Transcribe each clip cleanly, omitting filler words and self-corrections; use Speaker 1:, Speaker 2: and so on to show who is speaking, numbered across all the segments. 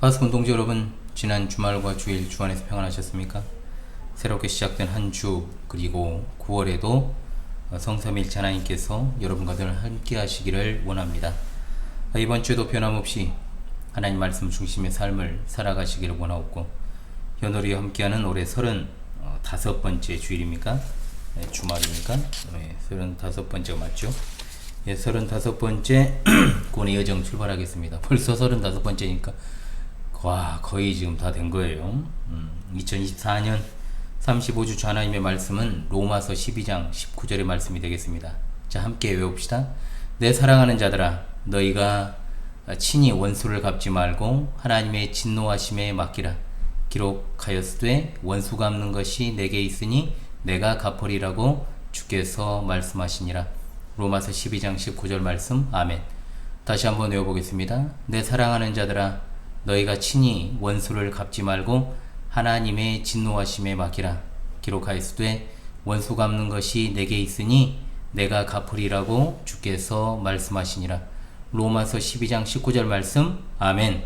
Speaker 1: 하스콘 동지 여러분, 지난 주말과 주일 주안에서 평안하셨습니까? 새롭게 시작된 한 주, 그리고 9월에도 성삼일체 하나님께서 여러분과 늘 함께 하시기를 원합니다. 이번 주에도 변함없이 하나님 말씀 중심의 삶을 살아가시기를 원하옵고, 현우리와 함께하는 올해 35번째 주일입니까? 네, 주말입니까? 네, 35번째가 맞죠? 예, 35번째 구원의 여정 출발하겠습니다. 벌써 35번째니까 와, 거의 지금 다 된 거예요. 2024년 35주 주 하나님의 말씀은 로마서 12장 19절의 말씀이 되겠습니다. 자, 함께 외웁시다. 내 사랑하는 자들아, 너희가 친히 원수를 갚지 말고 하나님의 진노하심에 맡기라. 기록하였으되 원수 갚는 것이 내게 있으니 내가 갚으리라고 주께서 말씀하시니라. 로마서 12장 19절 말씀. 아멘. 다시 한번 외워보겠습니다. 내 사랑하는 자들아, 너희가 친히 원수를 갚지 말고 하나님의 진노하심에 맡기라. 기록하였으되 원수 갚는 것이 내게 있으니 내가 갚으리라고 주께서 말씀하시니라. 로마서 12장 19절 말씀. 아멘.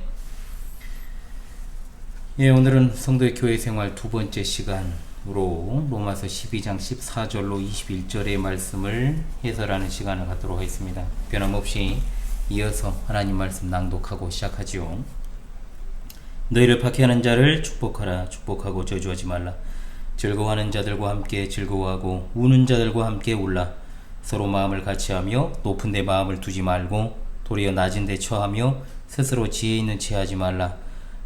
Speaker 1: 예, 오늘은 성도의 교회 생활 두 번째 시간으로 로마서 12장 14절로 21절의 말씀을 해설하는 시간을 갖도록 하겠습니다. 변함없이 이어서 하나님 말씀 낭독하고 시작하지요. 너희를 박해하는 자를 축복하라. 축복하고 저주하지 말라. 즐거워하는 자들과 함께 즐거워하고 우는 자들과 함께 울라. 서로 마음을 같이하며 높은 데 마음을 두지 말고 도리어 낮은 데 처하며 스스로 지혜 있는 체 하지 말라.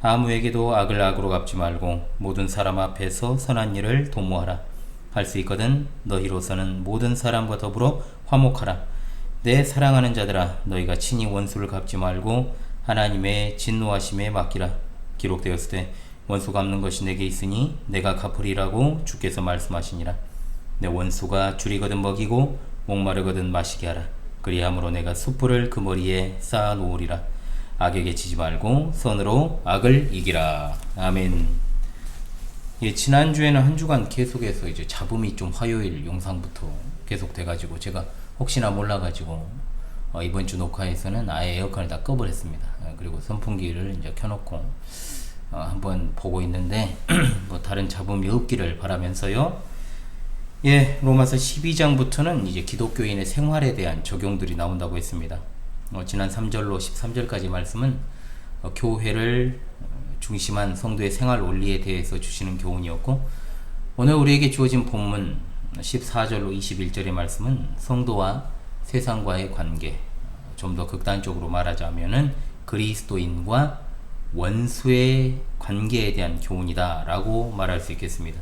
Speaker 1: 아무에게도 악을 악으로 갚지 말고 모든 사람 앞에서 선한 일을 도모하라. 할 수 있거든 너희로서는 모든 사람과 더불어 화목하라. 내 사랑하는 자들아, 너희가 친히 원수를 갚지 말고 하나님의 진노하심에 맡기라. 기록되었으되 원수 갚는 것이 내게 있으니 내가 갚으리라고 주께서 말씀하시니라. 내 원수가 줄이거든 먹이고 목마르거든 마시게 하라. 그리함으로 내가 숯불을 그 머리에 쌓아 놓으리라. 악에게 지지 말고 선으로 악을 이기라. 아멘. 예, 지난주에는 한 주간 계속해서 이제 잡음이 좀 화요일 영상부터 계속 돼가지고 제가 혹시나 몰라가지고 이번 주 녹화에서는 아예 에어컨을 다 꺼버렸습니다. 그리고 선풍기를 이제 켜놓고 한번 보고 있는데 뭐 다른 잡음이 없기를 바라면서요. 예, 로마서 12장부터는 이제 기독교인의 생활에 대한 적용들이 나온다고 했습니다. 지난 3절로 13절까지 말씀은 교회를 중심한 성도의 생활 원리에 대해서 주시는 교훈이었고, 오늘 우리에게 주어진 본문 14절로 21절의 말씀은 성도와 세상과의 관계, 좀 더 극단적으로 말하자면은 그리스도인과 원수의 관계에 대한 교훈이다 라고 말할 수 있겠습니다.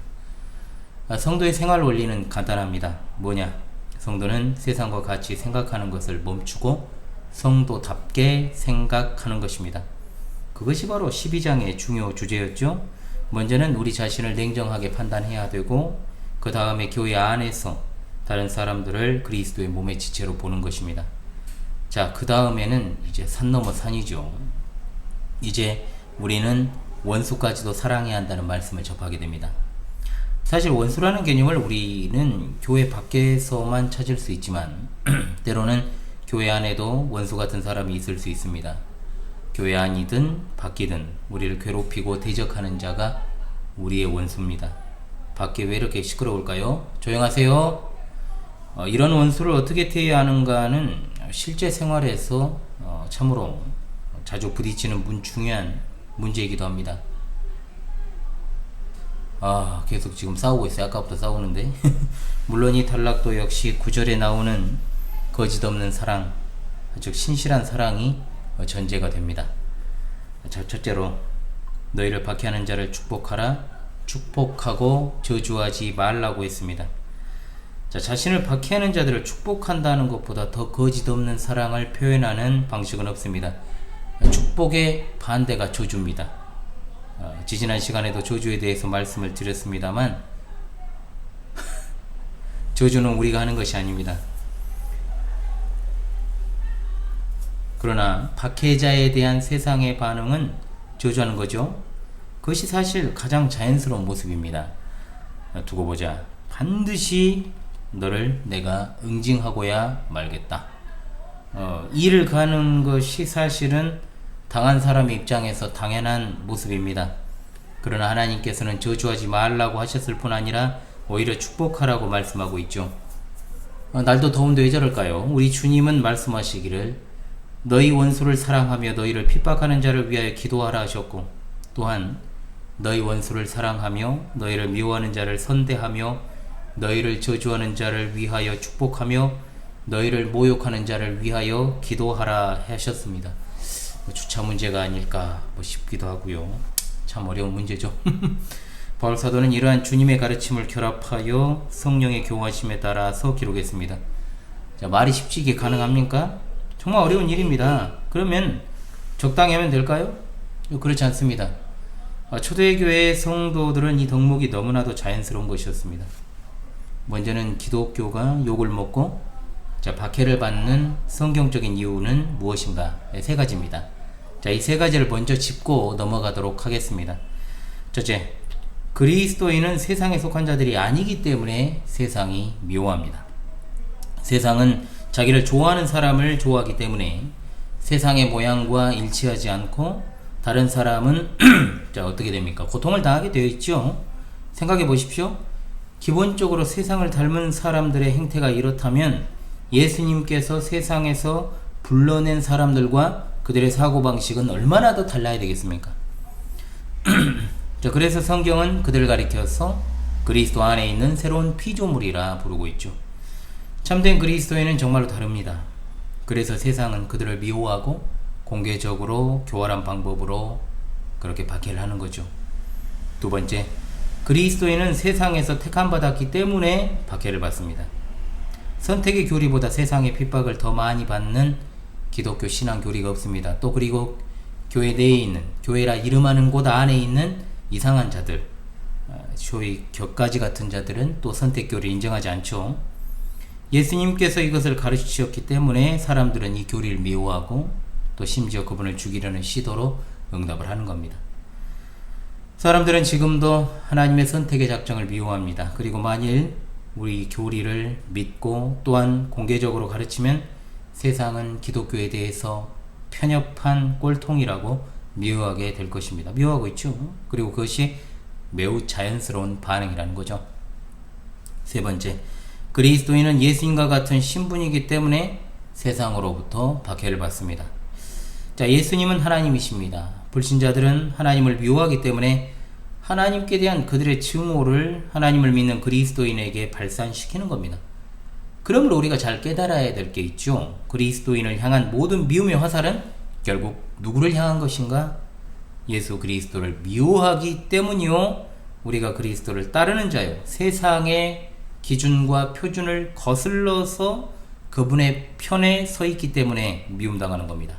Speaker 1: 성도의 생활 원리는 간단합니다. 뭐냐? 성도는 세상과 같이 생각하는 것을 멈추고 성도답게 생각하는 것입니다. 그것이 바로 12장의 중요 주제였죠. 먼저는 우리 자신을 냉정하게 판단해야 되고, 그 다음에 교회 안에서 다른 사람들을 그리스도의 몸의 지체로 보는 것입니다. 자, 그 다음에는 이제 산 넘어 산이죠. 이제 우리는 원수까지도 사랑해야 한다는 말씀을 접하게 됩니다. 사실 원수라는 개념을 우리는 교회 밖에서만 찾을 수 있지만 때로는 교회 안에도 원수 같은 사람이 있을 수 있습니다. 교회 안이든 밖이든 우리를 괴롭히고 대적하는 자가 우리의 원수입니다. 밖에 왜 이렇게 시끄러울까요? 조용하세요. 이런 원수를 어떻게 대해야 하는가는 실제 생활에서 참으로 자주 부딪히는 중요한 문제이기도 합니다. 계속 지금 싸우고 있어요. 아까부터 싸우는데 물론 이 단락도 역시 9절에 나오는 거짓 없는 사랑, 즉 신실한 사랑이 전제가 됩니다. 자, 첫째로 너희를 박해하는 자를 축복하라. 축복하고 저주하지 말라고 했습니다. 자, 자신을 박해하는 자들을 축복한다는 것보다 더 거짓 없는 사랑을 표현하는 방식은 없습니다. 축복의 반대가 저주입니다. 지지난 시간에도 저주에 대해서 말씀을 드렸습니다만 저주는 우리가 하는 것이 아닙니다. 그러나 박해자에 대한 세상의 반응은 저주하는 거죠. 그것이 사실 가장 자연스러운 모습입니다. 두고 보자. 반드시 너를 내가 응징하고야 말겠다. 일을 가는 것이 사실은 당한 사람의 입장에서 당연한 모습입니다. 그러나 하나님께서는 저주하지 말라고 하셨을 뿐 아니라 오히려 축복하라고 말씀하고 있죠. 날도 더운데 왜 저럴까요? 우리 주님은 말씀하시기를 너희 원수를 사랑하며 너희를 핍박하는 자를 위하여 기도하라 하셨고, 또한 너희 원수를 사랑하며 너희를 미워하는 자를 선대하며 너희를 저주하는 자를 위하여 축복하며 너희를 모욕하는 자를 위하여 기도하라 하셨습니다. 주차 문제가 아닐까 싶기도 하고요. 참 어려운 문제죠. 바울 사도는 이러한 주님의 가르침을 결합하여 성령의 교화심에 따라서 기록했습니다. 자, 말이 쉽지 이게 가능합니까? 정말 어려운 일입니다. 그러면 적당히 하면 될까요? 그렇지 않습니다. 초대교회 성도들은 이 덕목이 너무나도 자연스러운 것이었습니다. 먼저는 기독교가 욕을 먹고 박해를 받는 성경적인 이유는 무엇인가? 세 가지입니다. 자, 이 세 가지를 먼저 짚고 넘어가도록 하겠습니다. 첫째, 그리스도인은 세상에 속한 자들이 아니기 때문에 세상이 미워합니다. 세상은 자기를 좋아하는 사람을 좋아하기 때문에 세상의 모양과 일치하지 않고 다른 사람은 자, 어떻게 됩니까? 고통을 당하게 되어 있죠. 생각해 보십시오. 기본적으로 세상을 닮은 사람들의 행태가 이렇다면 예수님께서 세상에서 불러낸 사람들과 그들의 사고방식은 얼마나 더 달라야 되겠습니까? 자, 그래서 성경은 그들을 가리켜서 그리스도 안에 있는 새로운 피조물이라 부르고 있죠. 참된 그리스도인은 정말로 다릅니다. 그래서 세상은 그들을 미워하고 공개적으로 교활한 방법으로 그렇게 박해를 하는 거죠. 두 번째, 그리스도인은 세상에서 택함받았기 때문에 박해를 받습니다. 선택의 교리보다 세상의 핍박을 더 많이 받는 기독교 신앙 교리가 없습니다. 또 그리고 교회 내에 있는, 교회라 이름하는 곳 안에 있는 이상한 자들, 소위 격가지 같은 자들은 또 선택 교리를 인정하지 않죠. 예수님께서 이것을 가르치셨기 때문에 사람들은 이 교리를 미워하고 또 심지어 그분을 죽이려는 시도로 응답을 하는 겁니다. 사람들은 지금도 하나님의 선택의 작정을 미워합니다. 그리고 만일 우리 교리를 믿고 또한 공개적으로 가르치면 세상은 기독교에 대해서 편협한 꼴통이라고 미워하게 될 것입니다. 미워하고 있죠. 그리고 그것이 매우 자연스러운 반응이라는 거죠. 세 번째, 그리스도인은 예수님과 같은 신분이기 때문에 세상으로부터 박해를 받습니다. 자, 예수님은 하나님이십니다. 불신자들은 하나님을 미워하기 때문에 하나님께 대한 그들의 증오를 하나님을 믿는 그리스도인에게 발산시키는 겁니다. 그러므로 우리가 잘 깨달아야 될 게 있죠. 그리스도인을 향한 모든 미움의 화살은 결국 누구를 향한 것인가? 예수 그리스도를 미워하기 때문이요. 우리가 그리스도를 따르는 자요. 세상의 기준과 표준을 거슬러서 그분의 편에 서 있기 때문에 미움당하는 겁니다.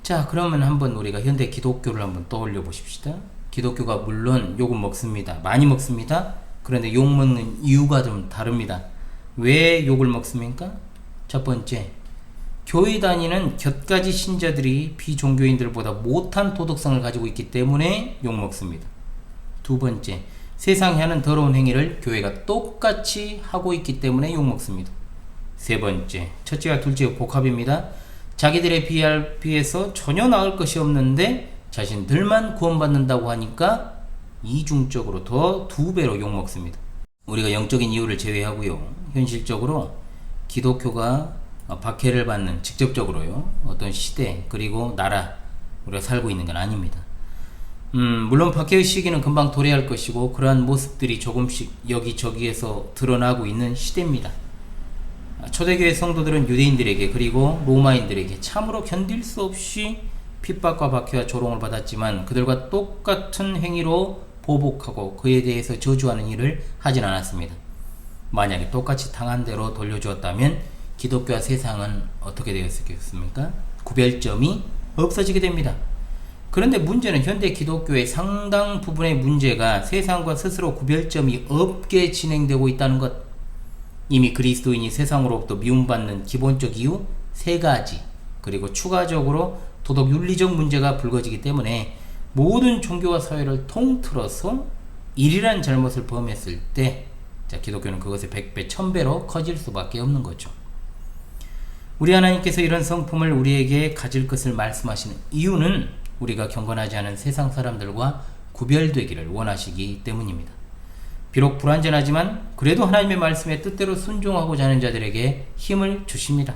Speaker 1: 자, 그러면 한번 우리가 현대 기독교를 한번 떠올려 보십시다. 기독교가 물론 욕은 먹습니다. 많이 먹습니다. 그런데 욕 먹는 이유가 좀 다릅니다. 왜 욕을 먹습니까? 첫 번째, 교회 다니는 곁가지 신자들이 비종교인들보다 못한 도덕성을 가지고 있기 때문에 욕 먹습니다. 두 번째, 세상이 하는 더러운 행위를 교회가 똑같이 하고 있기 때문에 욕 먹습니다. 세 번째, 첫째와 둘째 복합입니다. 자기들에 비해서 전혀 나을 것이 없는데 자신들만 구원받는다고 하니까 이중적으로 더 2배로 욕먹습니다. 우리가 영적인 이유를 제외하고요, 현실적으로 기독교가 박해를 받는 직접적으로요 어떤 시대 그리고 나라 우리가 살고 있는 건 아닙니다. 물론 박해의 시기는 금방 도래할 것이고 그러한 모습들이 조금씩 여기저기에서 드러나고 있는 시대입니다. 초대교회 성도들은 유대인들에게 그리고 로마인들에게 참으로 견딜 수 없이 핍박과 박해와 조롱을 받았지만 그들과 똑같은 행위로 보복하고 그에 대해서 저주하는 일을 하진 않았습니다. 만약에 똑같이 당한 대로 돌려주었다면 기독교와 세상은 어떻게 되었겠습니까? 구별점이 없어지게 됩니다. 그런데 문제는 현대 기독교의 상당 부분의 문제가 세상과 스스로 구별점이 없게 진행되고 있다는 것. 이미 그리스도인이 세상으로부터 미움받는 기본적 이유 3가지, 그리고 추가적으로 도덕 윤리적 문제가 불거지기 때문에 모든 종교와 사회를 통틀어서 일이란 잘못을 범했을 때 기독교는 그것을 100배, 1000배로 커질 수밖에 없는 거죠. 우리 하나님께서 이런 성품을 우리에게 가질 것을 말씀하시는 이유는 우리가 경건하지 않은 세상 사람들과 구별되기를 원하시기 때문입니다. 비록 불완전하지만 그래도 하나님의 말씀에 뜻대로 순종하고자 하는 자들에게 힘을 주십니다.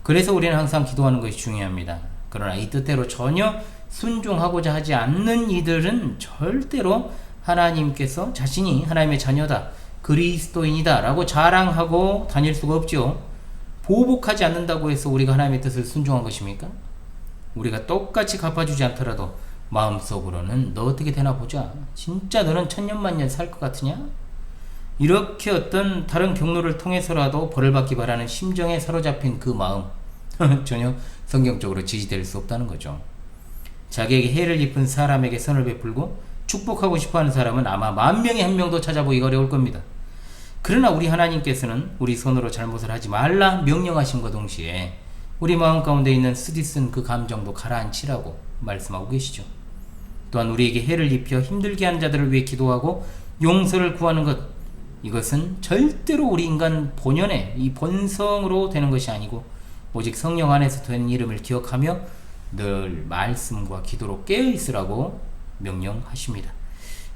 Speaker 1: 그래서 우리는 항상 기도하는 것이 중요합니다. 그러나 이 뜻대로 전혀 순종하고자 하지 않는 이들은 절대로 하나님께서 자신이 하나님의 자녀다, 그리스도인이다 라고 자랑하고 다닐 수가 없죠. 보복하지 않는다고 해서 우리가 하나님의 뜻을 순종한 것입니까? 우리가 똑같이 갚아주지 않더라도 마음속으로는 너 어떻게 되나 보자, 진짜 너는 천년만년 살 것 같으냐? 이렇게 어떤 다른 경로를 통해서라도 벌을 받기 바라는 심정에 사로잡힌 그 마음 전혀 성경적으로 지지될 수 없다는 거죠. 자기에게 해를 입은 사람에게 선을 베풀고 축복하고 싶어하는 사람은 아마 10,000명에 1명도 찾아보기가 어려울 겁니다. 그러나 우리 하나님께서는 우리 손으로 잘못을 하지 말라 명령하심과 동시에 우리 마음 가운데 있는 쓰디쓴 그 감정도 가라앉히라고 말씀하고 계시죠. 또한 우리에게 해를 입혀 힘들게 하는 자들을 위해 기도하고 용서를 구하는 것, 이것은 절대로 우리 인간 본연의 이 본성으로 되는 것이 아니고 오직 성령 안에서 된 이름을 기억하며 늘 말씀과 기도로 깨어있으라고 명령하십니다.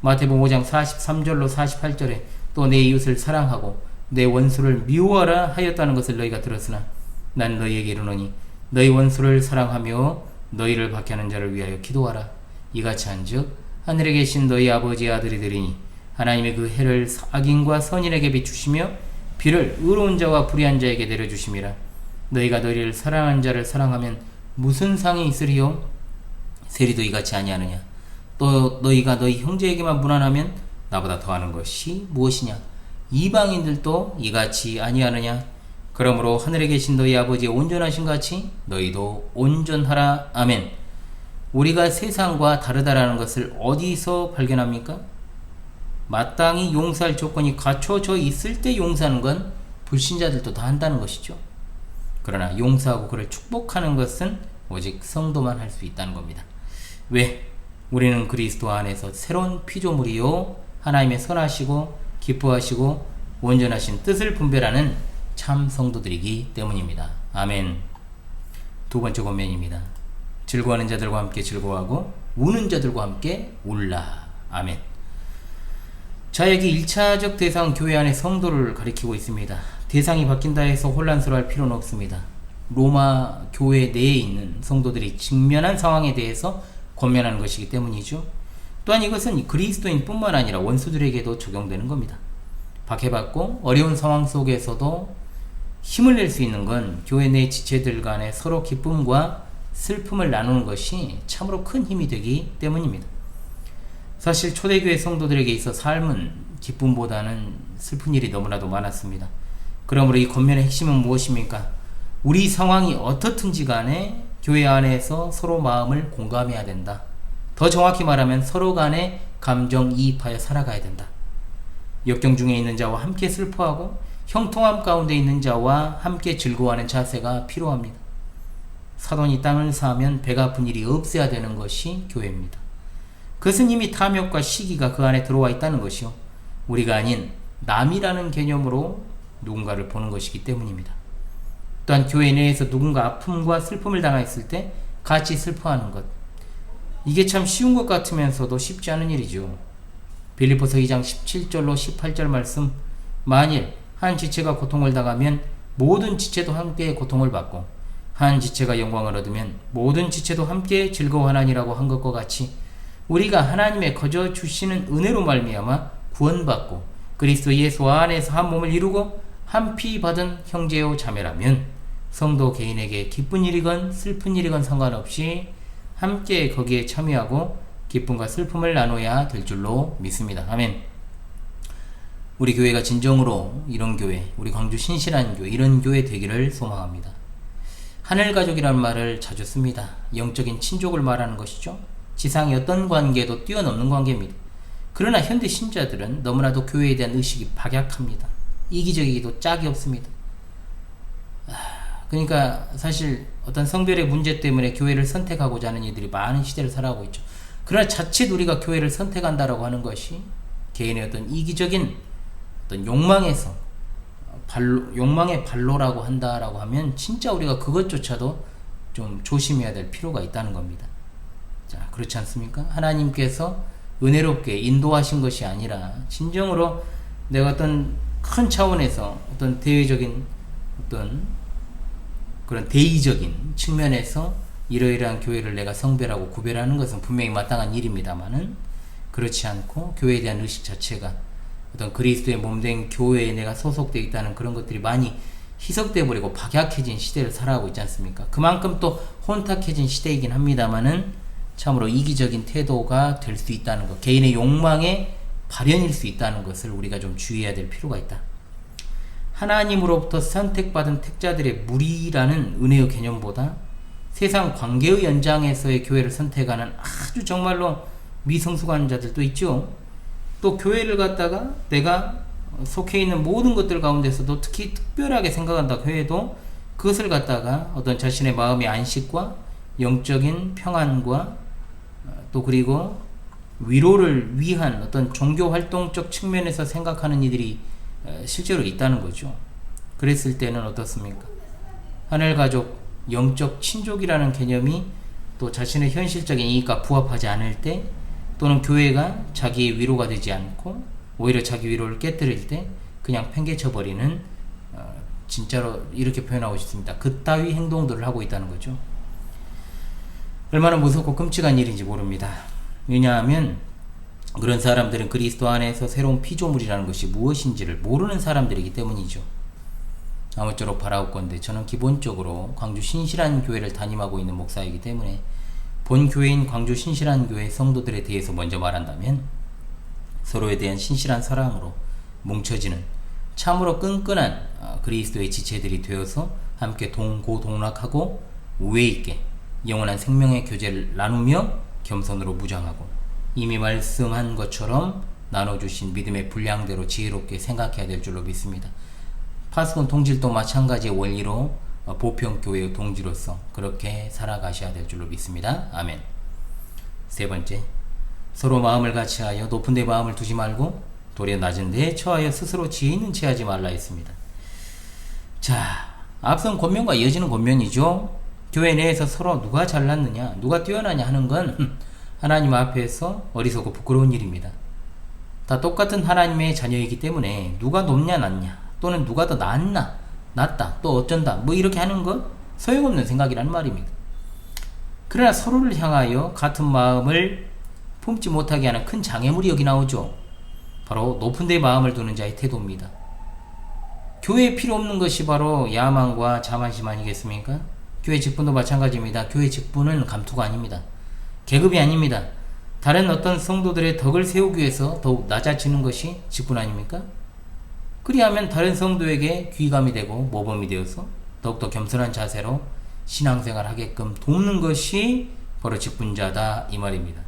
Speaker 1: 마태복음 5장 43절로 48절에 또 내 이웃을 사랑하고 내 원수를 미워하라 하였다는 것을 너희가 들었으나 난 너희에게 이르노니 너희 원수를 사랑하며 너희를 박해하는 자를 위하여 기도하라. 이같이 한즉 하늘에 계신 너희 아버지의 아들이 되리니 하나님의 그 해를 악인과 선인에게 비추시며 비를 의로운 자와 불의한 자에게 내려주심이라. 너희가 너희를 사랑하는 자를 사랑하면 무슨 상이 있으리요? 세리도 이같이 아니하느냐? 또 너희가 너희 형제에게만 무난하면 나보다 더하는 것이 무엇이냐? 이방인들도 이같이 아니하느냐? 그러므로 하늘에 계신 너희 아버지의 온전하신 같이 너희도 온전하라. 아멘. 우리가 세상과 다르다라는 것을 어디서 발견합니까? 마땅히 용서할 조건이 갖춰져 있을 때 용서하는 건 불신자들도 다 한다는 것이죠. 그러나 용서하고 그를 축복하는 것은 오직 성도만 할 수 있다는 겁니다. 왜? 우리는 그리스도 안에서 새로운 피조물이요 하나님의 선하시고 기뻐하시고 온전하신 뜻을 분별하는 참 성도들이기 때문입니다. 아멘. 두 번째 권면입니다. 즐거워하는 자들과 함께 즐거워하고 우는 자들과 함께 울라. 아멘. 자, 여기 1차적 대상 교회 안의 성도를 가리키고 있습니다. 대상이 바뀐다 해서 혼란스러워할 필요는 없습니다. 로마 교회 내에 있는 성도들이 직면한 상황에 대해서 권면하는 것이기 때문이죠. 또한 이것은 그리스도인 뿐만 아니라 원수들에게도 적용되는 겁니다. 박해받고 어려운 상황 속에서도 힘을 낼 수 있는 건 교회 내 지체들 간에 서로 기쁨과 슬픔을 나누는 것이 참으로 큰 힘이 되기 때문입니다. 사실 초대교회 성도들에게 있어 삶은 기쁨보다는 슬픈 일이 너무나도 많았습니다. 그러므로 이 권면의 핵심은 무엇입니까? 우리 상황이 어떻든지 간에 교회 안에서 서로 마음을 공감해야 된다. 더 정확히 말하면 서로 간에 감정이입하여 살아가야 된다. 역경 중에 있는 자와 함께 슬퍼하고 형통함 가운데 있는 자와 함께 즐거워하는 자세가 필요합니다. 사돈이 땅을 사면 배가 아픈 일이 없어야 되는 것이 교회입니다. 그것은 이미 탐욕과 시기가 그 안에 들어와 있다는 것이요, 우리가 아닌 남이라는 개념으로 누군가를 보는 것이기 때문입니다. 또한 교회 내에서 누군가 아픔과 슬픔을 당했을 때 같이 슬퍼하는 것, 이게 참 쉬운 것 같으면서도 쉽지 않은 일이죠. 빌립보서 2장 17절로 18절 말씀, 만일 한 지체가 고통을 당하면 모든 지체도 함께 고통을 받고 한 지체가 영광을 얻으면 모든 지체도 함께 즐거워하나니라고 한 것과 같이 우리가 하나님의 거저 주시는 은혜로 말미암아 구원받고 그리스도 예수 안에서 한 몸을 이루고 한 피 받은 형제요 자매라면 성도 개인에게 기쁜 일이건 슬픈 일이건 상관없이 함께 거기에 참여하고 기쁨과 슬픔을 나눠야 될 줄로 믿습니다. 아멘. 우리 교회가 진정으로 이런 교회, 우리 광주 신실한 교회, 이런 교회 되기를 소망합니다. 하늘가족이라는 말을 자주 씁니다. 영적인 친족을 말하는 것이죠. 지상의 어떤 관계도 뛰어넘는 관계입니다. 그러나 현대 신자들은 너무나도 교회에 대한 의식이 박약합니다. 이기적이기도 짝이 없습니다. 그러니까 사실 어떤 성별의 문제 때문에 교회를 선택하고자 하는 이들이 많은 시대를 살아가고 있죠. 그러나 자칫 우리가 교회를 선택한다라고 하는 것이 개인의 어떤 이기적인 어떤 욕망에서 욕망의 발로라고 한다라고 하면 진짜 우리가 그것조차도 좀 조심해야 될 필요가 있다는 겁니다. 자, 그렇지 않습니까? 하나님께서 은혜롭게 인도하신 것이 아니라 진정으로 내가 어떤 큰 차원에서 어떤 대외적인 어떤 그런 대의적인 측면에서 이러이러한 교회를 내가 성별하고 구별하는 것은 분명히 마땅한 일입니다만은 그렇지 않고 교회에 대한 의식 자체가 어떤 그리스도의 몸된 교회에 내가 소속되어 있다는 그런 것들이 많이 희석되어 버리고 박약해진 시대를 살아가고 있지 않습니까? 그만큼 또 혼탁해진 시대이긴 합니다만은 참으로 이기적인 태도가 될 수 있다는 것, 개인의 욕망의 발현일 수 있다는 것을 우리가 좀 주의해야 될 필요가 있다. 하나님으로부터 선택받은 택자들의 무리라는 은혜의 개념보다 세상 관계의 연장에서의 교회를 선택하는 아주 정말로 미성숙한 자들도 있죠. 또 교회를 갖다가 내가 속해 있는 모든 것들 가운데서도 특히 특별하게 생각한다고 해도 그것을 갖다가 어떤 자신의 마음의 안식과 영적인 평안과 또 그리고 위로를 위한 어떤 종교활동적 측면에서 생각하는 이들이 실제로 있다는 거죠. 그랬을 때는 어떻습니까? 하늘가족, 영적 친족이라는 개념이 또 자신의 현실적인 이익과 부합하지 않을 때 또는 교회가 자기의 위로가 되지 않고 오히려 자기 위로를 깨뜨릴 때 그냥 팽개쳐버리는 진짜로 이렇게 표현하고 싶습니다. 그따위 행동들을 하고 있다는 거죠. 얼마나 무섭고 끔찍한 일인지 모릅니다. 왜냐하면 그런 사람들은 그리스도 안에서 새로운 피조물이라는 것이 무엇인지를 모르는 사람들이기 때문이죠. 아무쪼록 바라옵건대 저는 기본적으로 광주 신실한 교회를 담임하고 있는 목사이기 때문에 본 교회인 광주 신실한 교회 성도들에 대해서 먼저 말한다면 서로에 대한 신실한 사랑으로 뭉쳐지는 참으로 끈끈한 그리스도의 지체들이 되어서 함께 동고동락하고 우애있게 영원한 생명의 교제를 나누며 겸손으로 무장하고 이미 말씀한 것처럼 나눠주신 믿음의 분량대로 지혜롭게 생각해야 될 줄로 믿습니다. 파수꾼 동질도 마찬가지의 원리로 보평교회의 동지로서 그렇게 살아가셔야 될 줄로 믿습니다. 아멘. 세 번째, 서로 마음을 같이하여 높은 데 마음을 두지 말고 도리어 낮은 데에 처하여 스스로 지혜 있는 채 하지 말라 했습니다. 자, 앞선 권면과 이어지는 권면이죠. 교회 내에서 서로 누가 잘났느냐, 누가 뛰어나냐 하는 건 하나님 앞에서 어리석고 부끄러운 일입니다. 다 똑같은 하나님의 자녀이기 때문에 누가 높냐 낮냐 또는 누가 더 낫다 또 어쩐다 뭐 이렇게 하는 것 소용없는 생각이라는 말입니다. 그러나 서로를 향하여 같은 마음을 품지 못하게 하는 큰 장애물이 여기 나오죠. 바로 높은 데 마음을 두는 자의 태도입니다. 교회에 필요 없는 것이 바로 야망과 자만심 아니겠습니까? 교회 직분도 마찬가지입니다. 교회 직분은 감투가 아닙니다. 계급이 아닙니다. 다른 어떤 성도들의 덕을 세우기 위해서 더욱 낮아지는 것이 직분 아닙니까? 그리하면 다른 성도에게 귀감이 되고 모범이 되어서 더욱더 겸손한 자세로 신앙생활 하게끔 돕는 것이 바로 직분자다 이 말입니다.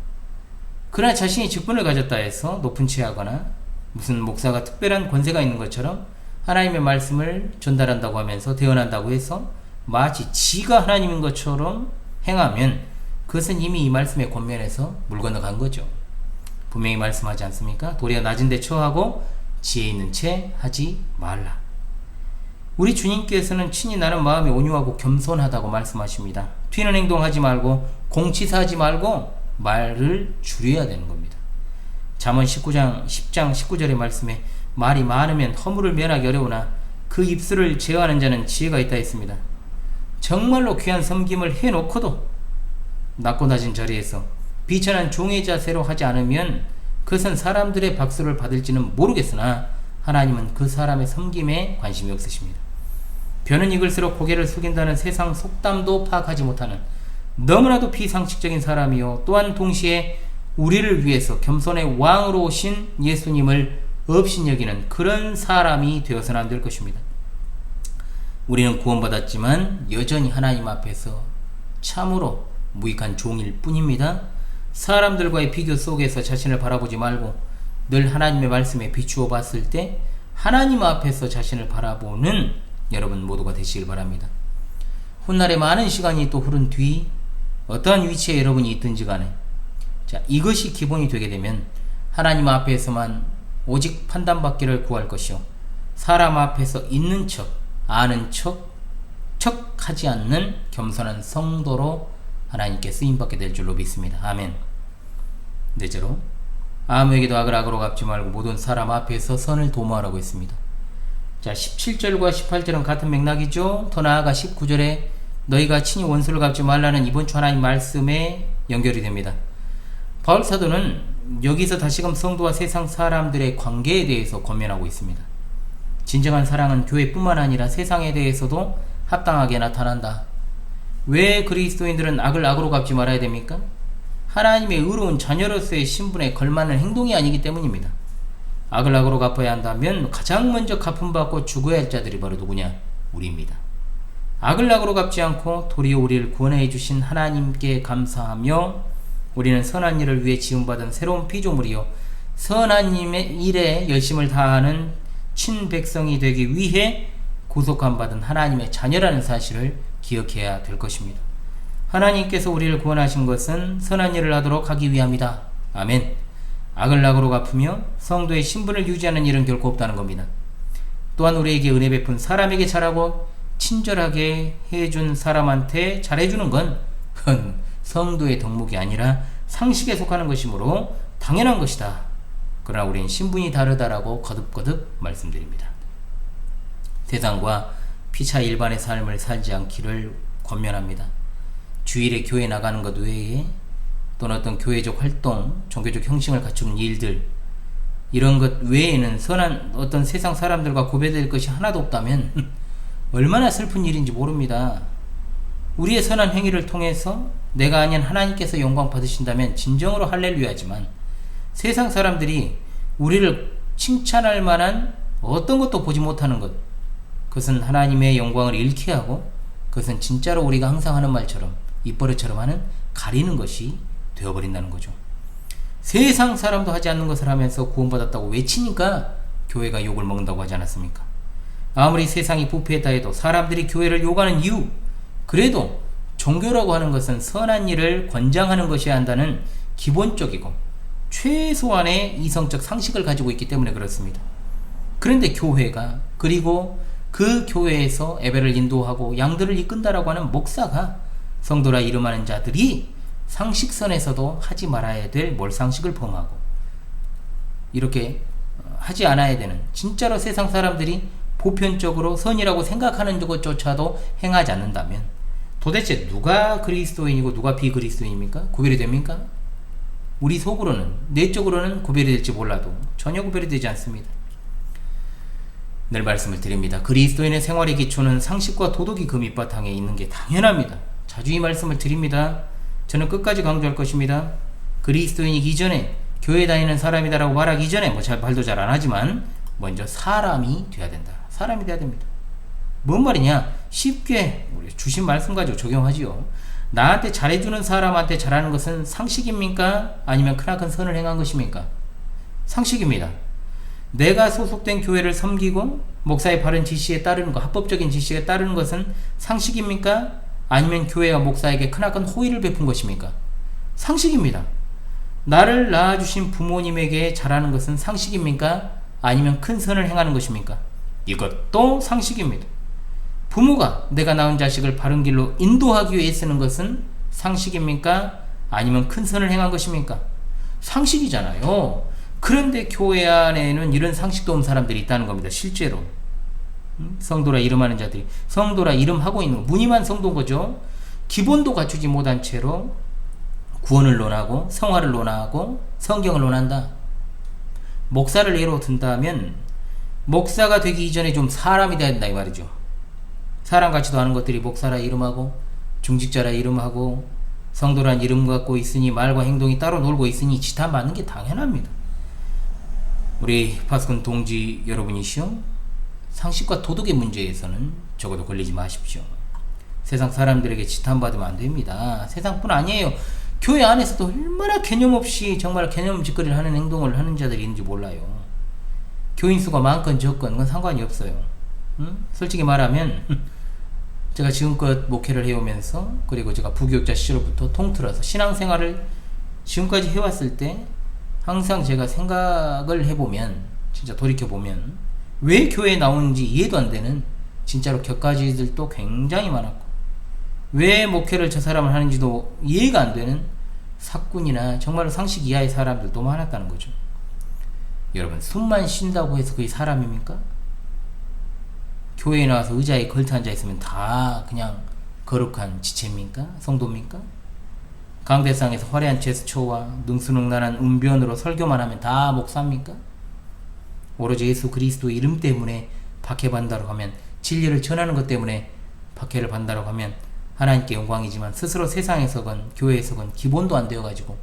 Speaker 1: 그러나 자신이 직분을 가졌다 해서 높은 채 하거나 무슨 목사가 특별한 권세가 있는 것처럼 하나님의 말씀을 전달한다고 하면서 대언한다고 해서 마치 지가 하나님인 것처럼 행하면 그것은 이미 이 말씀의 권면에서 물 건너간 거죠. 분명히 말씀하지 않습니까? 도리어 낮은 데 처하고 지혜 있는 채 하지 말라. 우리 주님께서는 친히 나는 마음이 온유하고 겸손하다고 말씀하십니다. 튀는 행동하지 말고 공치사하지 말고 말을 줄여야 되는 겁니다. 잠언 10장 19절의 말씀에 말이 많으면 허물을 면하기 어려우나 그 입술을 제어하는 자는 지혜가 있다 했습니다. 정말로 귀한 섬김을 해놓고도 낮고 낮은 자리에서 비천한 종의 자세로 하지 않으면 그것은 사람들의 박수를 받을지는 모르겠으나 하나님은 그 사람의 섬김에 관심이 없으십니다. 벼는 익을수록 고개를 숙인다는 세상 속담도 파악하지 못하는 너무나도 비상식적인 사람이요 또한 동시에 우리를 위해서 겸손의 왕으로 오신 예수님을 업신여기는 그런 사람이 되어서는 안 될 것입니다. 우리는 구원받았지만 여전히 하나님 앞에서 참으로 무익한 종일 뿐입니다. 사람들과의 비교 속에서 자신을 바라보지 말고 늘 하나님의 말씀에 비추어 봤을 때 하나님 앞에서 자신을 바라보는 여러분 모두가 되시길 바랍니다. 훗날에 많은 시간이 또 흐른 뒤 어떠한 위치에 여러분이 있든지 간에 자, 이것이 기본이 되게 되면 하나님 앞에서만 오직 판단받기를 구할 것이요 사람 앞에서 있는 척, 아는 척하지 않는 겸손한 성도로 하나님께 쓰임받게 될 줄로 믿습니다. 아멘. 넷째로, 아무에게도 악을 악으로 갚지 말고 모든 사람 앞에서 선을 도모하라고 했습니다. 자, 17절과 18절은 같은 맥락이죠. 더 나아가 19절에 너희가 친히 원수를 갚지 말라는 이번 주 하나님 말씀에 연결이 됩니다. 바울 사도는 여기서 다시금 성도와 세상 사람들의 관계에 대해서 권면하고 있습니다. 진정한 사랑은 교회뿐만 아니라 세상에 대해서도 합당하게 나타난다. 왜 그리스도인들은 악을 악으로 갚지 말아야 됩니까? 하나님의 의로운 자녀로서의 신분에 걸맞는 행동이 아니기 때문입니다. 악을 악으로 갚아야 한다면 가장 먼저 갚음받고 죽어야 할 자들이 바로 누구냐? 우리입니다. 악을 악으로 갚지 않고 도리어 우리를 구원해 주신 하나님께 감사하며 우리는 선한 일을 위해 지음받은 새로운 피조물이요 선한 일에 열심을 다하는 친백성이 되기 위해 구속함 받은 하나님의 자녀라는 사실을 기억해야 될 것입니다. 하나님께서 우리를 구원하신 것은 선한 일을 하도록 하기 위함이다. 아멘. 악을 악으로 갚으며 성도의 신분을 유지하는 일은 결코 없다는 겁니다. 또한 우리에게 은혜 베푼 사람에게 잘하고 친절하게 해준 사람한테 잘해주는 건 성도의 덕목이 아니라 상식에 속하는 것이므로 당연한 것이다. 그러나 우리는 신분이 다르다라고 거듭거듭 말씀드립니다. 세상과 피차 일반의 삶을 살지 않기를 권면합니다. 주일에 교회 나가는 것 외에 또는 어떤 교회적 활동, 종교적 형식을 갖추는 일들, 이런 것 외에는 선한 어떤 세상 사람들과 구별될 것이 하나도 없다면 얼마나 슬픈 일인지 모릅니다. 우리의 선한 행위를 통해서 내가 아닌 하나님께서 영광 받으신다면 진정으로 할렐루야지만 세상 사람들이 우리를 칭찬할 만한 어떤 것도 보지 못하는 것, 그것은 하나님의 영광을 잃게 하고 그것은 진짜로 우리가 항상 하는 말처럼 입버릇처럼 하는 가리는 것이 되어버린다는 거죠. 세상 사람도 하지 않는 것을 하면서 구원받았다고 외치니까 교회가 욕을 먹는다고 하지 않았습니까? 아무리 세상이 부패했다 해도 사람들이 교회를 욕하는 이유, 그래도 종교라고 하는 것은 선한 일을 권장하는 것이어야 한다는 기본적이고 최소한의 이성적 상식을 가지고 있기 때문에 그렇습니다. 그런데 교회가, 그리고 그 교회에서 예배를 인도하고 양들을 이끈다라고 하는 목사가, 성도라 이름하는 자들이 상식선에서도 하지 말아야 될 몰상식을 범하고 이렇게 하지 않아야 되는, 진짜로 세상 사람들이 보편적으로 선이라고 생각하는 것조차도 행하지 않는다면 도대체 누가 그리스도인이고 누가 비그리스도인입니까? 구별이 됩니까? 우리 속으로는, 내적으로는 구별이 될지 몰라도 전혀 구별이 되지 않습니다. 늘 말씀을 드립니다. 그리스도인의 생활의 기초는 상식과 도덕이 그 밑바탕에 있는 게 당연합니다. 자주 이 말씀을 드립니다. 저는 끝까지 강조할 것입니다. 그리스도인이기 이전에, 교회 다니는 사람이다라고 말하기 이전에 말도 잘 안 하지만 먼저 사람이 돼야 된다. 사람이 돼야 됩니다. 뭔 말이냐? 쉽게 우리 주신 말씀 가지고 적용하지요. 나한테 잘해주는 사람한테 잘하는 것은 상식입니까? 아니면 크나큰 선을 행한 것입니까? 상식입니다. 내가 소속된 교회를 섬기고 목사의 바른 지시에 따르는 것, 합법적인 지시에 따르는 것은 상식입니까? 아니면 교회가 목사에게 크나큰 호의를 베푼 것입니까? 상식입니다. 나를 낳아주신 부모님에게 잘하는 것은 상식입니까? 아니면 큰 선을 행하는 것입니까? 이것도 상식입니다. 부모가 내가 낳은 자식을 바른 길로 인도하기 위해 쓰는 것은 상식입니까? 아니면 큰 선을 행한 것입니까? 상식이잖아요. 그런데 교회 안에는 이런 상식도 없는 사람들이 있다는 겁니다. 실제로. 성도라 이름하는 자들이, 성도라 이름하고 있는 무늬만 성도인 거죠. 기본도 갖추지 못한 채로 구원을 논하고 성화를 논하고 성경을 논한다. 목사를 예로 든다면 목사가 되기 이전에 좀 사람이 돼야 된다 이 말이죠. 사람 같지도 않은 것들이 목사라 이름하고 중직자라 이름하고 성도란 이름 갖고 있으니 말과 행동이 따로 놀고 있으니 지탄 받는 게 당연합니다. 우리 파수꾼 동지 여러분이시오, 상식과 도덕의 문제에서는 적어도 걸리지 마십시오. 세상 사람들에게 지탄받으면 안 됩니다. 세상뿐 아니에요. 교회 안에서도 얼마나 개념 없이 정말 개념 짓거리를 하는 행동을 하는 자들이 있는지 몰라요. 교인 수가 많건 적건 그건 상관이 없어요. 솔직히 말하면 제가 지금껏 목회를 해오면서, 그리고 제가 부교육자 시절부터 통틀어서 신앙생활을 지금까지 해왔을 때 항상 제가 생각을 해보면, 진짜 돌이켜보면 왜 교회에 나오는지 이해도 안 되는 진짜로 격가지들도 굉장히 많았고, 왜 목회를 저 사람을 하는지도 이해가 안 되는 사꾼이나 정말로 상식 이하의 사람들도 많았다는 거죠. 여러분, 숨만 쉰다고 해서 그게 사람입니까? 교회에 나와서 의자에 걸터 앉아 있으면 다 그냥 거룩한 지체입니까? 성도입니까? 강대상에서 화려한 제스처와 능수능란한 웅변으로 설교만 하면 다 목사입니까? 오로지 예수 그리스도의 이름 때문에 박해받는다고 하면, 진리를 전하는 것 때문에 박해를 받는다고 하면 하나님께 영광이지만, 스스로 세상에서건 교회에서건 기본도 안 되어가지고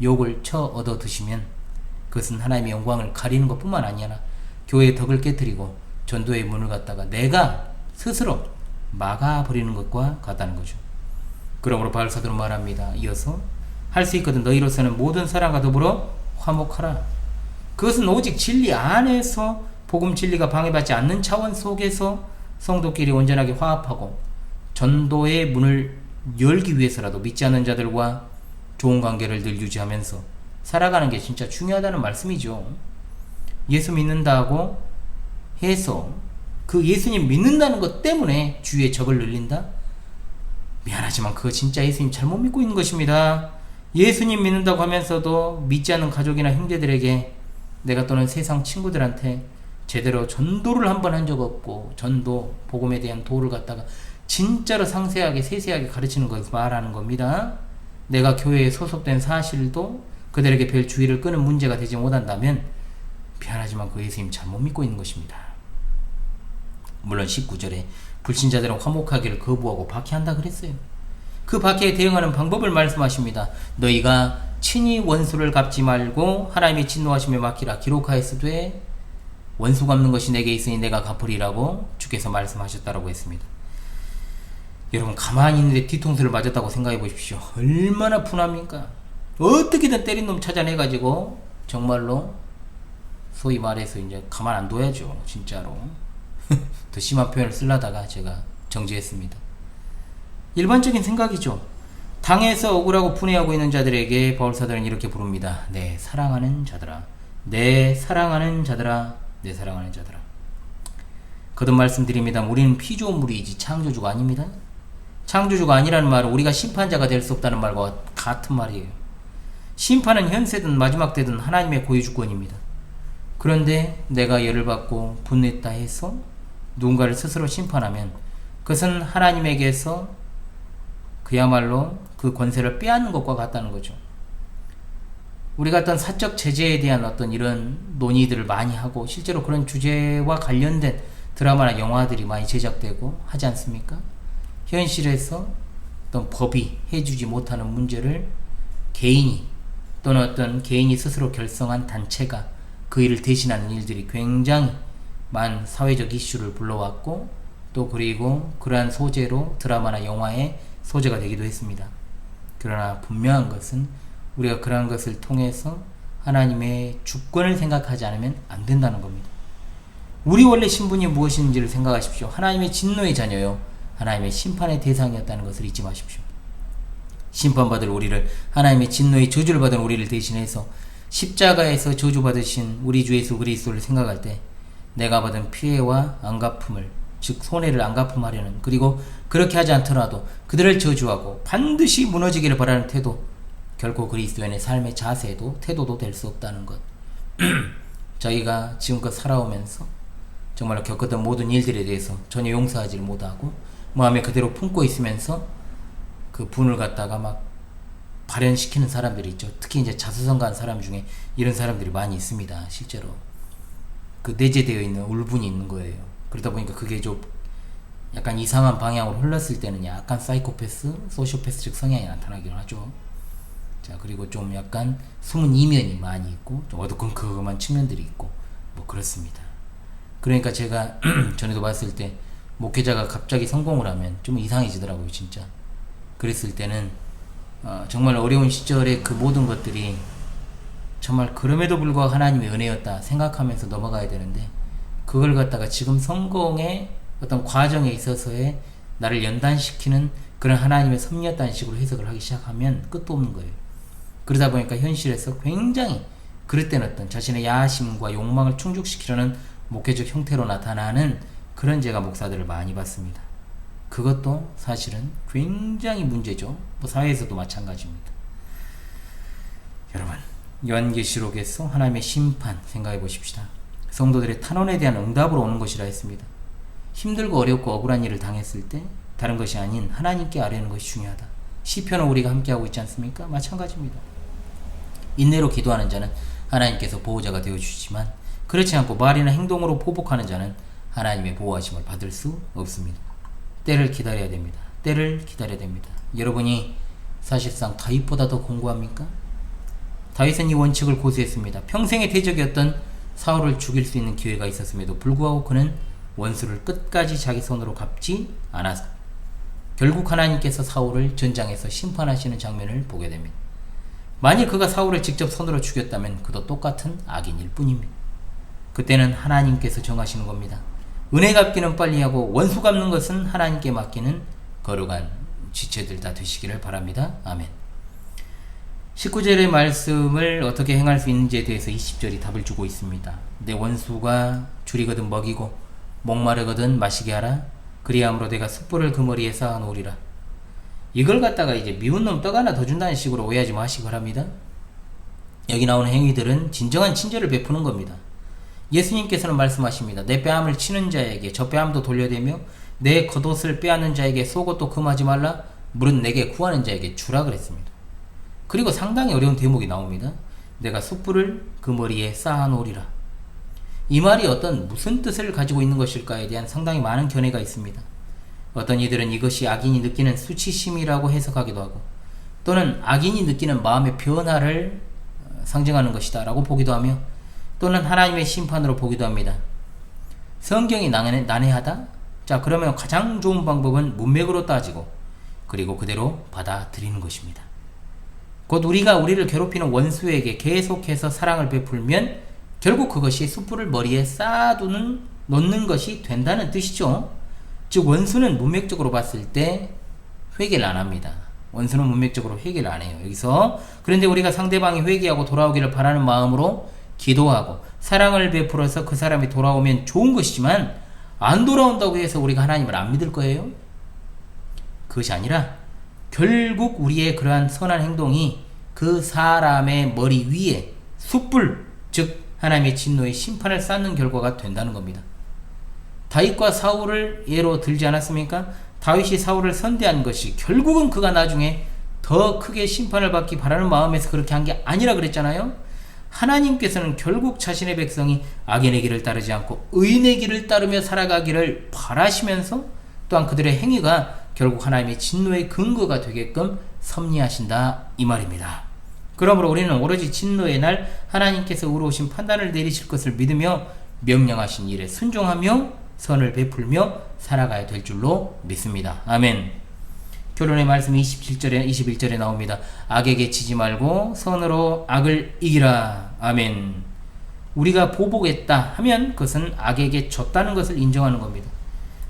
Speaker 1: 욕을 쳐 얻어 드시면 그것은 하나님의 영광을 가리는 것 뿐만 아니라 교회의 덕을 깨뜨리고 전도의 문을 갖다가 내가 스스로 막아버리는 것과 같다는 거죠. 그러므로 바울사도는 말합니다. 이어서 할 수 있거든 너희로서는 모든 사람과 더불어 화목하라. 그것은 오직 진리 안에서 복음 진리가 방해받지 않는 차원 속에서 성도끼리 온전하게 화합하고 전도의 문을 열기 위해서라도 믿지 않는 자들과 좋은 관계를 늘 유지하면서 살아가는 게 진짜 중요하다는 말씀이죠. 예수 믿는다고 해서 그 예수님 믿는다는 것 때문에 주위에 적을 늘린다? 미안하지만 그거 진짜 예수님 잘못 믿고 있는 것입니다. 예수님 믿는다고 하면서도 믿지 않는 가족이나 형제들에게 내가 또는 세상 친구들한테 제대로 전도를 한번 한 적 없고, 전도, 복음에 대한 도를 갖다가 진짜로 상세하게 세세하게 가르치는 것을 말하는 겁니다. 내가 교회에 소속된 사실도 그들에게 별 주의를 끄는 문제가 되지 못한다면 미안하지만 그 예수님 잘못 믿고 있는 것입니다. 물론 19절에 불신자들은 화목하기를 거부하고 박해한다 그랬어요. 그 박해에 대응하는 방법을 말씀하십니다. 너희가 친히 원수를 갚지 말고 하나님의 진노하심에 맡기라. 기록하였으되 원수 갚는 것이 내게 있으니 내가 갚으리라고 주께서 말씀하셨다라고 했습니다. 여러분, 가만히 있는데 뒤통수를 맞았다고 생각해 보십시오. 얼마나 분합니까? 어떻게든 때린 놈 찾아내가지고 정말로 소위 말해서 이제 가만 안 둬야죠. 진짜로. 더 심한 표현을 쓰려다가 제가 정지했습니다. 일반적인 생각이죠. 당해서 억울하고 분해하고 있는 자들에게 바울사도는 이렇게 부릅니다. 내 사랑하는 자들아, 내 사랑하는 자들아, 내 사랑하는 자들아. 거듭 말씀드립니다. 우리는 피조물이지 창조주가 아닙니다. 창조주가 아니라는 말은 우리가 심판자가 될 수 없다는 말과 같은 말이에요. 심판은 현세든 마지막 때든 하나님의 고유주권입니다. 그런데 내가 열을 받고 분냈다 해서 누군가를 스스로 심판하면 그것은 하나님에게서 그야말로 그 권세를 빼앗는 것과 같다는 거죠. 우리가 어떤 사적 제재에 대한 어떤 이런 논의들을 많이 하고 실제로 그런 주제와 관련된 드라마나 영화들이 많이 제작되고 하지 않습니까? 현실에서 어떤 법이 해주지 못하는 문제를 개인이 또는 어떤 개인이 스스로 결성한 단체가 그 일을 대신하는 일들이 굉장히 많은 사회적 이슈를 불러왔고, 또 그리고 그러한 소재로 드라마나 영화의 소재가 되기도 했습니다. 그러나 분명한 것은 우리가 그러한 것을 통해서 하나님의 주권을 생각하지 않으면 안 된다는 겁니다. 우리 원래 신분이 무엇인지를 생각하십시오. 하나님의 진노의 자녀요, 하나님의 심판의 대상이었다는 것을 잊지 마십시오. 심판받을 우리를, 하나님의 진노의 저주를 받은 우리를 대신해서 십자가에서 저주받으신 우리 주 예수 그리스도를 생각할 때 내가 받은 피해와 안갚음을, 즉 손해를 안갚음하려는, 그리고 그렇게 하지 않더라도 그들을 저주하고 반드시 무너지기를 바라는 태도, 결코 그리스도인의 삶의 자세도 태도도 될 수 없다는 것. 저희가 지금껏 살아오면서 정말로 겪었던 모든 일들에 대해서 전혀 용서하지를 못하고 마음에 그대로 품고 있으면서 그 분을 갖다가 막 발현시키는 사람들이 있죠. 특히 이제 자수성가한 사람 중에 이런 사람들이 많이 있습니다. 실제로 그 내재되어 있는 울분이 있는 거예요. 그러다 보니까 그게 좀 약간 이상한 방향으로 흘렀을 때는 약간 사이코패스, 소시오패스적 성향이 나타나기도 하죠. 자, 그리고 좀 약간 숨은 이면이 많이 있고 좀 어두컴컴한 측면들이 있고 뭐 그렇습니다. 그러니까 제가 전에도 봤을 때 목회자가 갑자기 성공을 하면 좀 이상해지더라고요. 진짜 그랬을 때는 정말 어려운 시절에 그 모든 것들이 정말 그럼에도 불구하고 하나님의 은혜였다 생각하면서 넘어가야 되는데, 그걸 갖다가 지금 성공의 어떤 과정에 있어서의 나를 연단시키는 그런 하나님의 섭리였다는 식으로 해석을 하기 시작하면 끝도 없는 거예요. 그러다 보니까 현실에서 굉장히 그릇된 어떤 자신의 야심과 욕망을 충족시키려는 목회적 형태로 나타나는 그런 제가 목사들을 많이 봤습니다. 그것도 사실은 굉장히 문제죠. 뭐 사회에서도 마찬가지입니다. 여러분, 요한계시록에서 하나님의 심판 생각해 보십시다. 성도들의 탄원에 대한 응답으로 오는 것이라 했습니다. 힘들고 어렵고 억울한 일을 당했을 때 다른 것이 아닌 하나님께 아뢰는 것이 중요하다. 시편을 우리가 함께하고 있지 않습니까? 마찬가지입니다. 인내로 기도하는 자는 하나님께서 보호자가 되어주시지만 그렇지 않고 말이나 행동으로 포복하는 자는 하나님의 보호하심을 받을 수 없습니다. 때를 기다려야 됩니다. 때를 기다려야 됩니다. 여러분이 사실상 다윗보다 더 공고합니까? 다윗은 이 원칙을 고수했습니다. 평생의 대적이었던 사울을 죽일 수 있는 기회가 있었음에도 불구하고 그는 원수를 끝까지 자기 손으로 갚지 않아서 결국 하나님께서 사울을 전장에서 심판하시는 장면을 보게 됩니다. 만일 그가 사울을 직접 손으로 죽였다면 그도 똑같은 악인일 뿐입니다. 그때는 하나님께서 정하시는 겁니다. 은혜 갚기는 빨리 하고 원수 갚는 것은 하나님께 맡기는 거룩한 지체들 다 되시기를 바랍니다. 아멘. 19절의 말씀을 어떻게 행할 수 있는지에 대해서 20절이 답을 주고 있습니다. 내 원수가 줄이거든 먹이고 목마르거든 마시게 하라. 그리함으로 내가 숯불을 그 머리에 쌓아 놓으리라. 이걸 갖다가 이제 미운 놈 떡 하나 더 준다는 식으로 오해하지 마시기 바랍니다. 여기 나오는 행위들은 진정한 친절을 베푸는 겁니다. 예수님께서는 말씀하십니다. 내 뺨을 치는 자에게 저 뺨도 돌려대며 내 겉옷을 빼앗는 자에게 속옷도 금하지 말라. 물은 내게 구하는 자에게 주라 그랬습니다. 그리고 상당히 어려운 대목이 나옵니다. 내가 숯불을 그 머리에 쌓아 놓으리라. 이 말이 무슨 뜻을 가지고 있는 것일까에 대한 상당히 많은 견해가 있습니다. 어떤 이들은 이것이 악인이 느끼는 수치심이라고 해석하기도 하고 또는 악인이 느끼는 마음의 변화를 상징하는 것이다 라고 보기도 하며 또는 하나님의 심판으로 보기도 합니다. 성경이 난해하다? 자, 그러면 가장 좋은 방법은 문맥으로 따지고 그리고 그대로 받아들이는 것입니다. 곧 우리가 우리를 괴롭히는 원수에게 계속해서 사랑을 베풀면 결국 그것이 숯불을 머리에 놓는 것이 된다는 뜻이죠. 즉 원수는 문맥적으로 봤을 때 회개를 안 합니다. 원수는 문맥적으로 회개를 안 해요. 여기서 그런데 우리가 상대방이 회개하고 돌아오기를 바라는 마음으로 기도하고 사랑을 베풀어서 그 사람이 돌아오면 좋은 것이지만 안 돌아온다고 해서 우리가 하나님을 안 믿을 거예요? 그것이 아니라 결국 우리의 그러한 선한 행동이 그 사람의 머리 위에 숯불, 즉 하나님의 진노의 심판을 쌓는 결과가 된다는 겁니다. 다윗과 사울을 예로 들지 않았습니까? 다윗이 사울을 선대한 것이 결국은 그가 나중에 더 크게 심판을 받기 바라는 마음에서 그렇게 한 게 아니라 그랬잖아요. 하나님께서는 결국 자신의 백성이 악인의 길을 따르지 않고 의인의 길을 따르며 살아가기를 바라시면서 또한 그들의 행위가 결국 하나님의 진노의 근거가 되게끔 섭리하신다 이 말입니다. 그러므로 우리는 오로지 진노의 날 하나님께서 의로우신 판단을 내리실 것을 믿으며 명령하신 일에 순종하며 선을 베풀며 살아가야 될 줄로 믿습니다. 아멘. 결론의 말씀 21절에 나옵니다. 악에게 지지 말고 선으로 악을 이기라. 아멘. 우리가 보복했다 하면 그것은 악에게 졌다는 것을 인정하는 겁니다.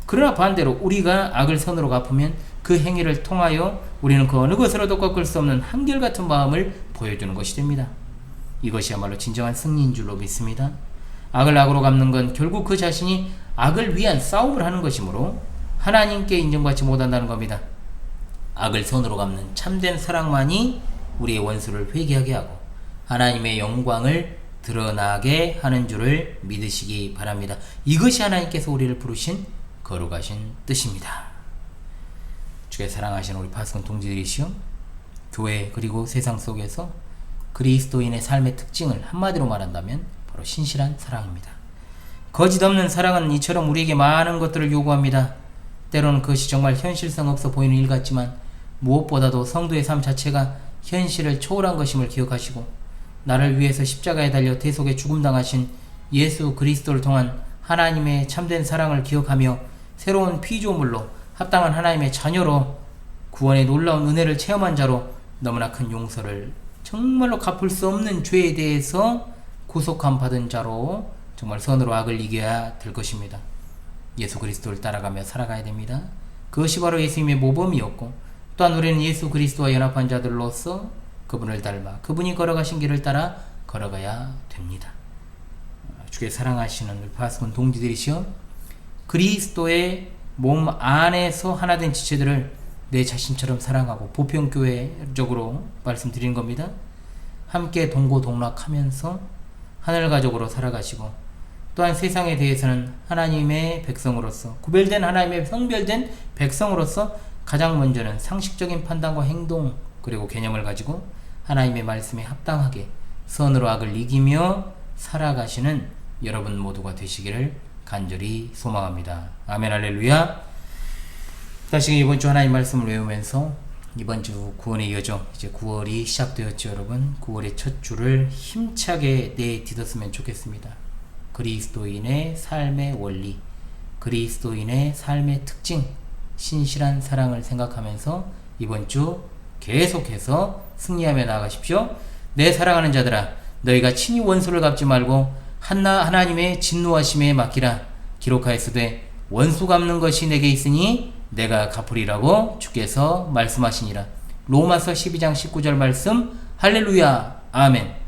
Speaker 1: 그러나 반대로 우리가 악을 선으로 갚으면 그 행위를 통하여 우리는 그 어느 것으로도 꺾을 수 없는 한결같은 마음을 보여주는 것이 됩니다. 이것이야말로 진정한 승리인 줄로 믿습니다. 악을 악으로 갚는 건 결국 그 자신이 악을 위한 싸움을 하는 것이므로 하나님께 인정받지 못한다는 겁니다. 악을 선으로 갚는 참된 사랑만이 우리의 원수를 회개하게 하고 하나님의 영광을 드러나게 하는 줄을 믿으시기 바랍니다. 이것이 하나님께서 우리를 부르신 거룩하신 뜻입니다. 주의 사랑하신 우리 파수꾼 동지들이시여, 교회 그리고 세상 속에서 그리스도인의 삶의 특징을 한마디로 말한다면 바로 신실한 사랑입니다. 거짓 없는 사랑은 이처럼 우리에게 많은 것들을 요구합니다. 때로는 그것이 정말 현실성 없어 보이는 일 같지만 무엇보다도 성도의 삶 자체가 현실을 초월한 것임을 기억하시고 나를 위해서 십자가에 달려 대속에 죽음당하신 예수 그리스도를 통한 하나님의 참된 사랑을 기억하며 새로운 피조물로 합당한 하나님의 자녀로 구원의 놀라운 은혜를 체험한 자로 너무나 큰 용서를 정말로 갚을 수 없는 죄에 대해서 구속함 받은 자로 정말 선으로 악을 이겨야 될 것입니다. 예수 그리스도를 따라가며 살아가야 됩니다. 그것이 바로 예수님의 모범이었고 또한 우리는 예수 그리스도와 연합한 자들로서 그분을 닮아 그분이 걸어가신 길을 따라 걸어가야 됩니다. 주께 사랑하시는 파수꾼 동지들이시여, 그리스도의 몸 안에서 하나된 지체들을 내 자신처럼 사랑하고 보편교회적으로 말씀드리는 겁니다. 함께 동고동락하면서 하늘가족으로 살아가시고, 또한 세상에 대해서는 하나님의 백성으로서, 구별된 하나님의 성별된 백성으로서 가장 먼저는 상식적인 판단과 행동 그리고 개념을 가지고 하나님의 말씀에 합당하게 선으로 악을 이기며 살아가시는 여러분 모두가 되시기를 간절히 소망합니다. 아멘. 할렐루야. 다시 이번 주 하나님 말씀을 외우면서 이번 주 구원에 이어져 이제 9월이 시작되었죠. 여러분, 9월의 첫 주를 힘차게 내딛었으면 좋겠습니다. 그리스도인의 삶의 원리, 그리스도인의 삶의 특징, 신실한 사랑을 생각하면서 이번 주 계속해서 승리하며 나아가십시오. 내 사랑하는 자들아, 너희가 친히 원수를 갚지 말고 하나님의 진노하심에 맡기라. 기록하였으되 원수 갚는 것이 내게 있으니 내가 갚으리라고 주께서 말씀하시니라. 로마서 12장 19절 말씀. 할렐루야. 아멘.